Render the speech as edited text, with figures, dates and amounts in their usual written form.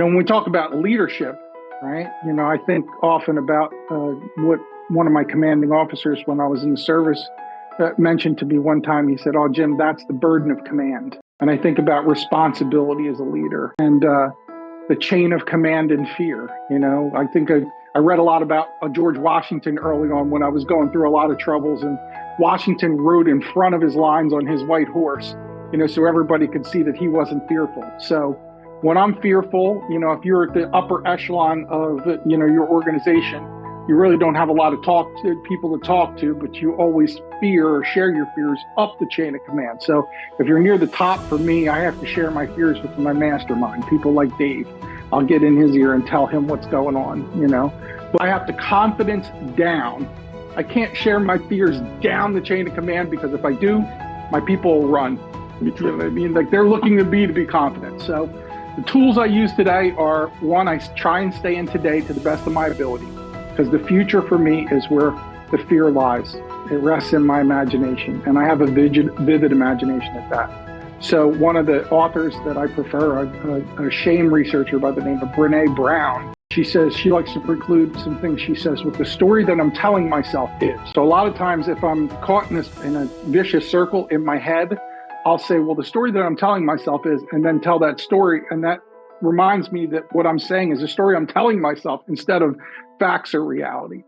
When we talk about leadership, right, I think often about what one of my commanding officers when I was in the service mentioned to me one time. He said, "Oh, Jim, that's the burden of command." And I think about responsibility as a leader and the chain of command and fear. I think I read a lot about George Washington early on when I was going through a lot of troubles, and Washington rode in front of his lines on his white horse, so everybody could see that he wasn't fearful. So when I'm fearful, if you're at the upper echelon of, your organization, you really don't have a lot of people to talk to, but you always fear or share your fears up the chain of command. So if you're near the top, for me, I have to share my fears with my mastermind, people like Dave. I'll get in his ear and tell him what's going on, But I have to confidence down. I can't share my fears down the chain of command, because if I do, my people will run. You know what I mean? Like, they're looking to me to be confident. So the tools I use today are, one, I try and stay in today to the best of my ability, because the future for me is where the fear lies. It rests in my imagination, and I have a vivid imagination at that. So one of the authors that I prefer, a shame researcher by the name of Brené Brown, she says she likes to preclude some things. She says, with the story that I'm telling myself is. So a lot of times if I'm caught in a vicious circle in my head, I'll say, well, the story that I'm telling myself is, and then tell that story. And that reminds me that what I'm saying is a story I'm telling myself instead of facts or reality.